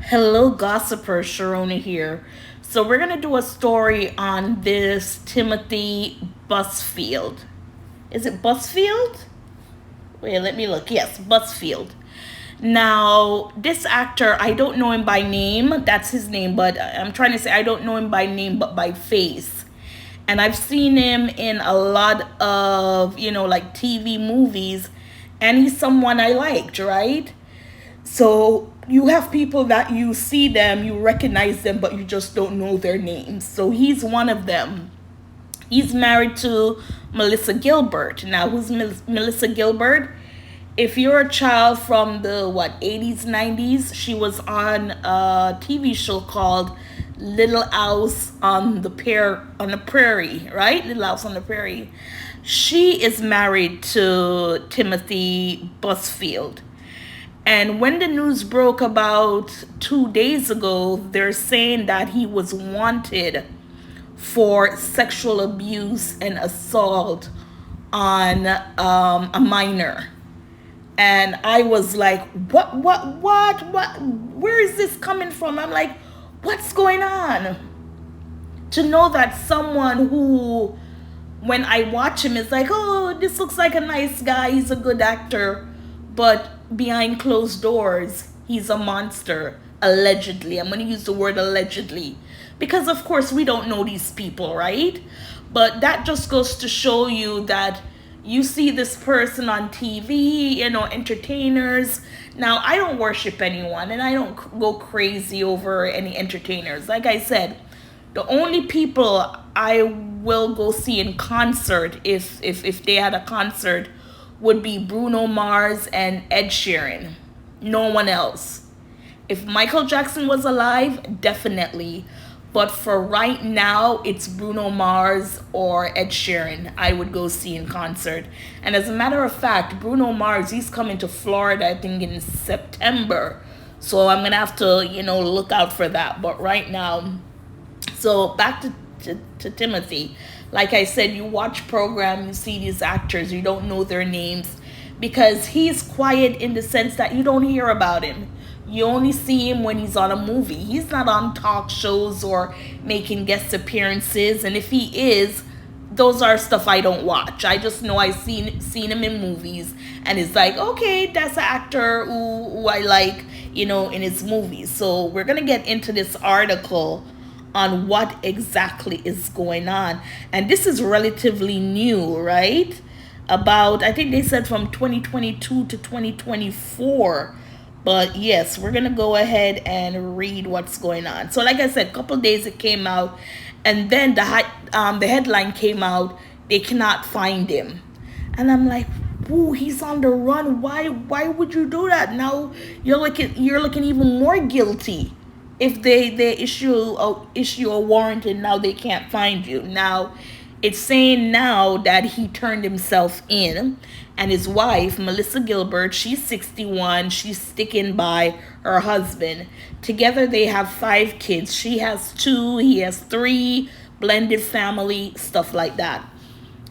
Hello, gossiper. Sharona here. So we're gonna do a story on this Timothy Busfield. Is it Busfield? Wait, let me look. Yes, Busfield. Now, this actor, I don't know him by name. That's his name, but I'm trying to say I don't know him by name, but by face. And I've seen him in a lot of, like TV movies, and he's someone I liked, right? So you have people that you see them, you recognize them, but you just don't know their names. So he's one of them. He's married to Melissa Gilbert. Now, who's Melissa Gilbert? If you're a child from the 80s, 90s, she was on a TV show called Little House on the Prairie, right? Little House on the Prairie. She is married to Timothy Busfield. And when the news broke about 2 days ago, they're saying that he was wanted for sexual abuse and assault on a minor. And I was like, what? Where is this coming from? I'm like, what's going on? To know that someone who, when I watch him, is like, oh, this looks like a nice guy, he's a good actor, but behind closed doors, he's a monster, allegedly. I'm going to use the word allegedly because, of course, we don't know these people, right? But that just goes to show you that you see this person on TV, entertainers. Now, I don't worship anyone and I don't go crazy over any entertainers. Like I said, the only people I will go see in concert, if they had a concert, would be Bruno Mars and Ed Sheeran. No one else. If Michael Jackson was alive, definitely. But for right now, it's Bruno Mars or Ed Sheeran I would go see in concert. And as a matter of fact, Bruno Mars, he's coming to Florida, I think, in September. So I'm going to have to, look out for that. But right now, so back to Timothy. Like I said, you watch program, you see these actors, you don't know their names because he's quiet in the sense that you don't hear about him. You only see him when he's on a movie. He's not on talk shows or making guest appearances. And if he is, those are stuff I don't watch. I just know I've seen him in movies, and it's like, okay, that's an actor who I like, in his movies. So we're gonna get into this article on what exactly is going on. And this is relatively new, right? About, I think they said from 2022 to 2024. But yes, we're going to go ahead and read what's going on. So like I said, a couple days it came out, and then the headline came out, they cannot find him. And I'm like, ooh, he's on the run. Why would you do that? Now you're looking even more guilty if they issue a warrant and now they can't find you. Now it's saying now that he turned himself in, and his wife Melissa Gilbert, she's 61, she's sticking by her husband. Together they have 5 kids. She has 2, he has 3, blended family, stuff like that.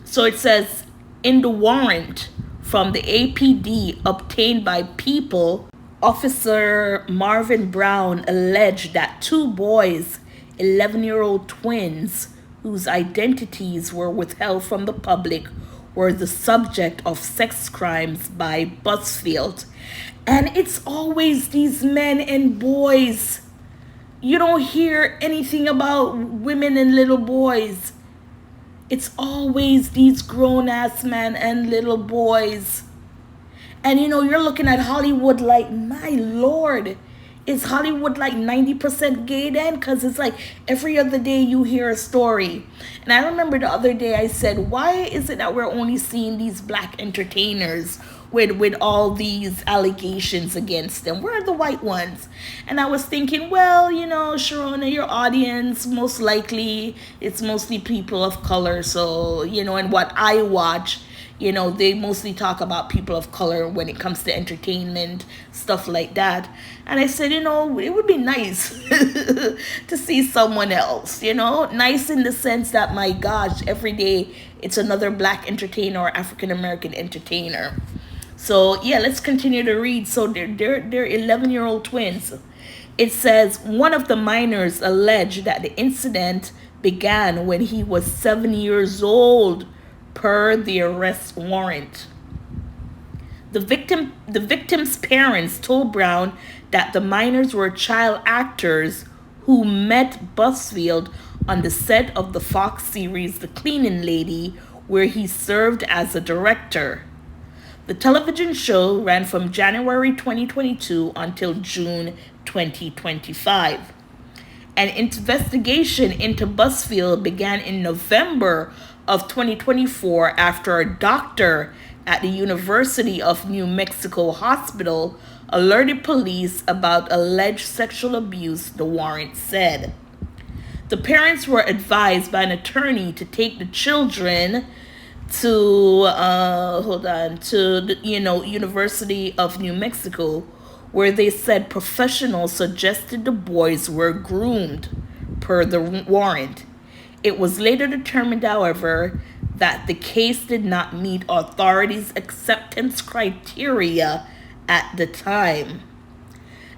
So it says in the warrant from the APD obtained by People, Officer Marvin Brown alleged that 2 boys, 11-year-old twins, whose identities were withheld from the public, were the subject of sex crimes by Busfield. And it's always these men and boys. You don't hear anything about women and little boys. It's always these grown-ass men and little boys. And you're looking at Hollywood like, my Lord, is Hollywood like 90% gay then? Because it's like every other day you hear a story. And I remember the other day I said, why is it that we're only seeing these black entertainers with all these allegations against them? Where are the white ones? And I was thinking, well, Sharona, your audience, most likely it's mostly people of color. So, and what I watch, they mostly talk about people of color when it comes to entertainment, stuff like that. And I said, it would be nice to see someone else, nice in the sense that, my gosh, every day it's another black entertainer or African American entertainer. So yeah, let's continue to read. So they're 11-year-old twins. It says one of the minors alleged that the incident began when he was 7 years old, per the arrest warrant. The victim's parents told Brown that the minors were child actors who met Busfield on the set of the Fox series The Cleaning Lady, where he served as a director. The television show ran from January 2022 until June 2025. An investigation into Busfield began in November of 2024 after a doctor at the University of New Mexico Hospital alerted police about alleged sexual abuse, the warrant said. The parents were advised by an attorney to take the children to the University of New Mexico, where they said professionals suggested the boys were groomed, per the warrant. It was later determined, however, that the case did not meet authorities' acceptance criteria at the time.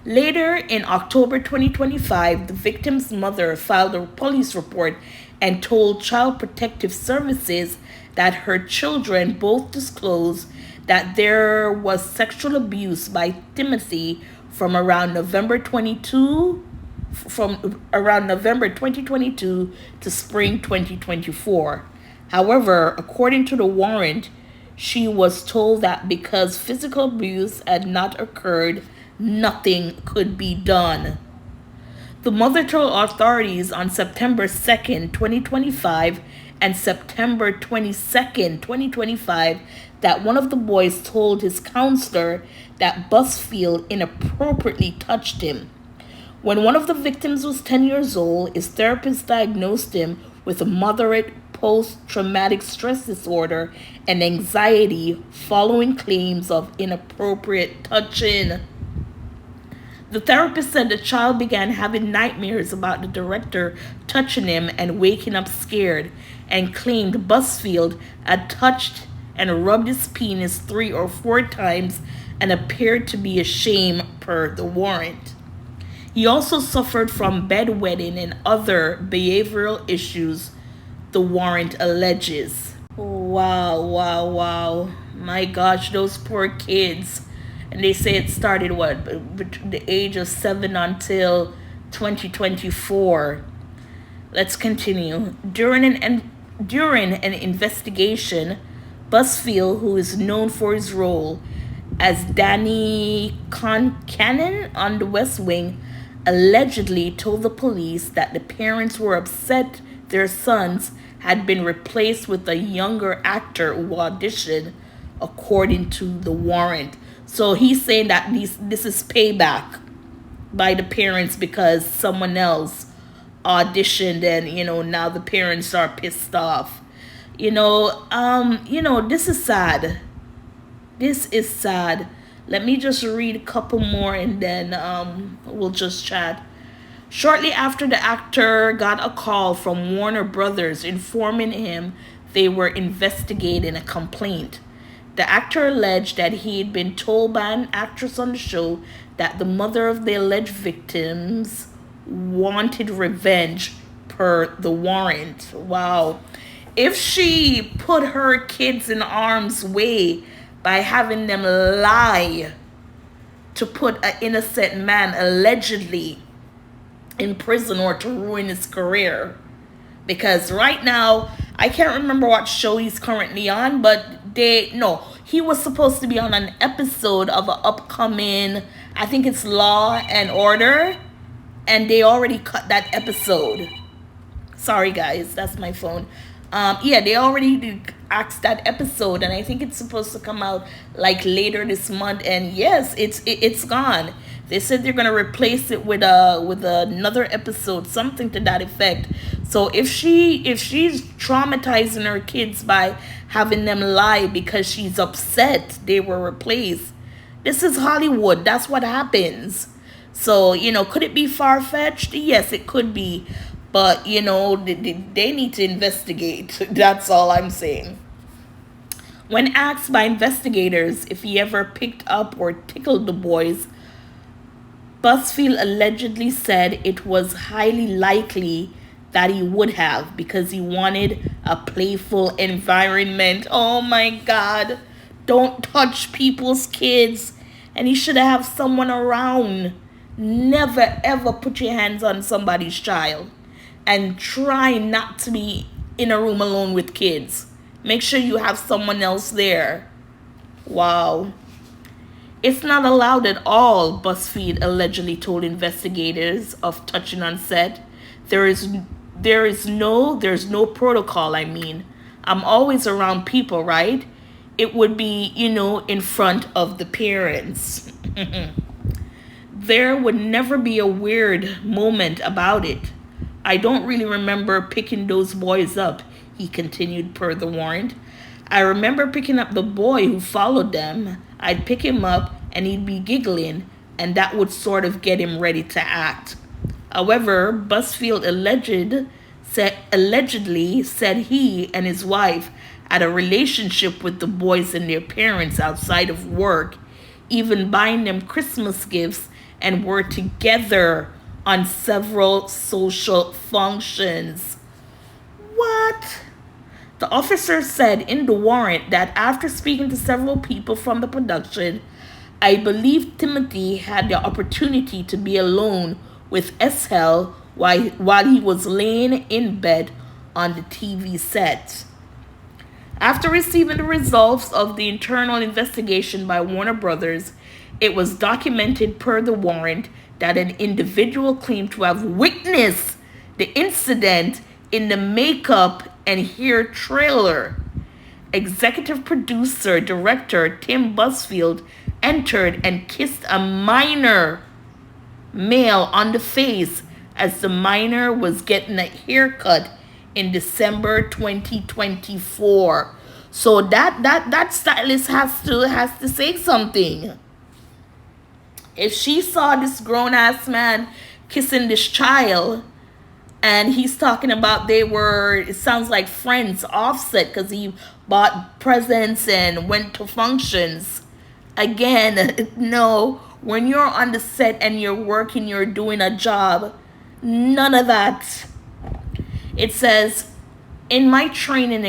Later, in October 2025, the victim's mother filed a police report and told Child Protective Services that her children both disclosed that there was sexual abuse by Timothy from around November 2022 to spring 2024. However, according to the warrant, she was told that because physical abuse had not occurred, nothing could be done. The mother told authorities on September 2nd, 2025 and September 22nd, 2025 that one of the boys told his counselor that Busfield inappropriately touched him. When one of the victims was 10 years old, his therapist diagnosed him with a moderate post-traumatic stress disorder and anxiety following claims of inappropriate touching. The therapist said the child began having nightmares about the director touching him and waking up scared, and claimed Busfield had touched and rubbed his penis 3 or 4 times and appeared to be ashamed, per the warrant. He also suffered from bedwetting and other behavioral issues, the warrant alleges. Wow. My gosh, those poor kids. And they say it started, the age of 7 until 2024. Let's continue. During an investigation, Busfield, who is known for his role as Danny Concannon on The West Wing, allegedly told the police that the parents were upset their sons had been replaced with a younger actor who auditioned, according to the warrant. So he's saying that this is payback by the parents because someone else auditioned, and now the parents are pissed off. This is sad. This is sad. Let me just read a couple more and then we'll just chat. Shortly after, the actor got a call from Warner Brothers informing him they were investigating a complaint. The actor alleged that he had been told by an actress on the show that the mother of the alleged victims wanted revenge, per the warrant. Wow. If she put her kids in harm's way by having them lie to put an innocent man allegedly in prison or to ruin his career, because right now I can't remember what show he's currently on, but he was supposed to be on an episode of an upcoming, I think it's Law and Order, and they already cut that episode. Sorry guys, that's my phone. They already axed that episode, and I think it's supposed to come out like later this month, and yes, it's gone. They said they're gonna replace it with another episode, something to that effect. So if she's traumatizing her kids by having them lie because she's upset they were replaced, this is Hollywood. That's what happens. So could it be far-fetched? Yes, it could be, but they need to investigate. That's all I'm saying. When asked by investigators if he ever picked up or tickled the boys, Busfield allegedly said it was highly likely that he would have because he wanted a playful environment. Oh my God. Don't touch people's kids. And he should have someone around. Never ever put your hands on somebody's child. And try not to be in a room alone with kids. Make sure you have someone else there. Wow. It's not allowed at all, BuzzFeed allegedly told investigators of touching on set. There's no protocol, I mean. I'm always around people, right? It would be, in front of the parents. There would never be a weird moment about it. I don't really remember picking those boys up, he continued per the warrant. I remember picking up the boy who followed them. I'd pick him up and he'd be giggling, and that would sort of get him ready to act. However, Busfield allegedly said he and his wife had a relationship with the boys and their parents outside of work, even buying them Christmas gifts, and were together on several social functions. What? The officer said in the warrant that after speaking to several people from the production, I believe Timothy had the opportunity to be alone with SL while he was laying in bed on the TV set. After receiving the results of the internal investigation by Warner Brothers, it was documented per the warrant that an individual claimed to have witnessed the incident in the makeup and hair trailer. Executive producer director Tim Busfield entered and kissed a minor male on the face as the minor was getting a haircut in December 2024. So that stylist has to say something. If she saw this grown ass man kissing this child, and he's talking about it sounds like friends, offset, because he bought presents and went to functions. Again, no, when you're on the set and you're working, you're doing a job, none of that. It says, in my training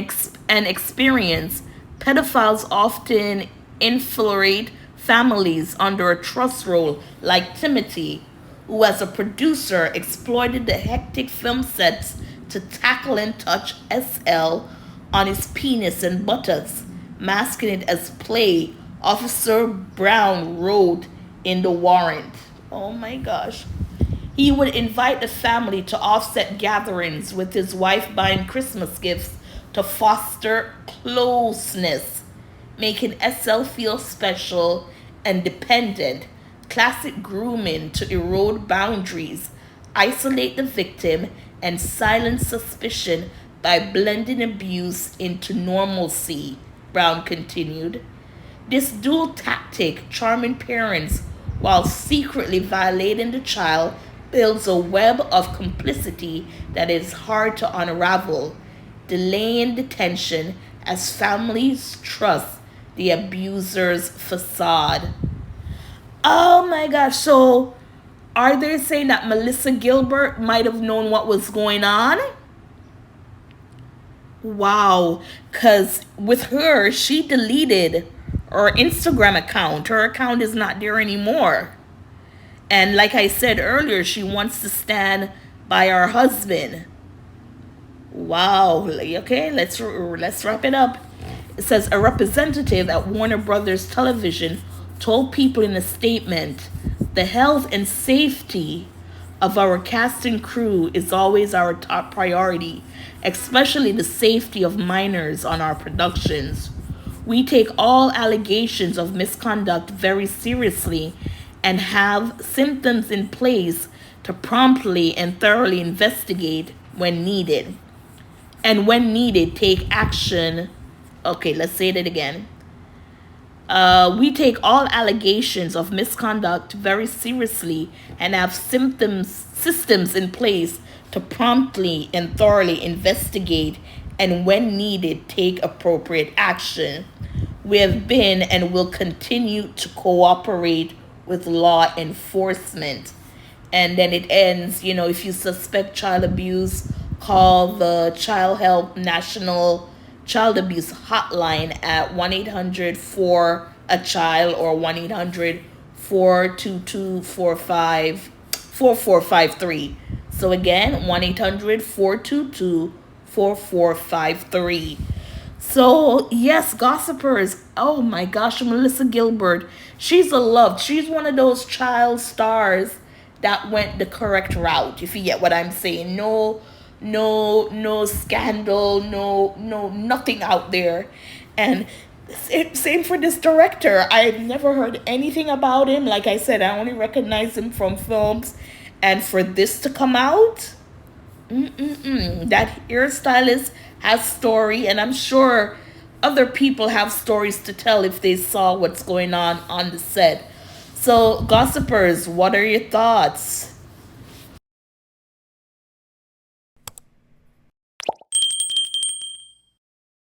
and experience, pedophiles often infiltrate families under a trust role like Timothy, who as a producer exploited the hectic film sets to tackle and touch SL on his penis and buttocks, masking it as play, Officer Brown wrote in the warrant. Oh my gosh. He would invite the family to offset gatherings with his wife buying Christmas gifts to foster closeness, making SL feel special and dependent. Classic grooming to erode boundaries, isolate the victim, and silence suspicion by blending abuse into normalcy, Brown continued. This dual tactic, charming parents while secretly violating the child, builds a web of complicity that is hard to unravel, delaying detention as families trust the abuser's facade. Oh my gosh, so are they saying that Melissa Gilbert might have known what was going on? Wow, because with her, she deleted her Instagram account. Her account is not there anymore. And like I said earlier, she wants to stand by her husband. Wow, okay, let's wrap it up. It says a representative at Warner Brothers Television told people in a statement, the health and safety of our cast and crew is always our top priority, especially the safety of minors on our productions. We take all allegations of misconduct very seriously and have systems in place to promptly and thoroughly investigate when needed. And when needed, take action. Okay, let's say that again. We take all allegations of misconduct very seriously and have systems in place to promptly and thoroughly investigate and when needed, take appropriate action. We have been and will continue to cooperate with law enforcement. And then it ends, if you suspect child abuse, call the Child Help National Child Abuse Hotline at 1-800 for a child, or 1-800-422-4453. So again, 1-800-422-4453. So, yes, gossipers. Oh my gosh, Melissa Gilbert. She's a love. She's one of those child stars that went the correct route, if you get what I'm saying. No scandal, no, nothing out there. And same for this director. I've never heard anything about him. Like I said, I only recognize him from films. And for this to come out, that hairstylist has story, and I'm sure other people have stories to tell if they saw what's going on the set. So, gossipers, what are your thoughts?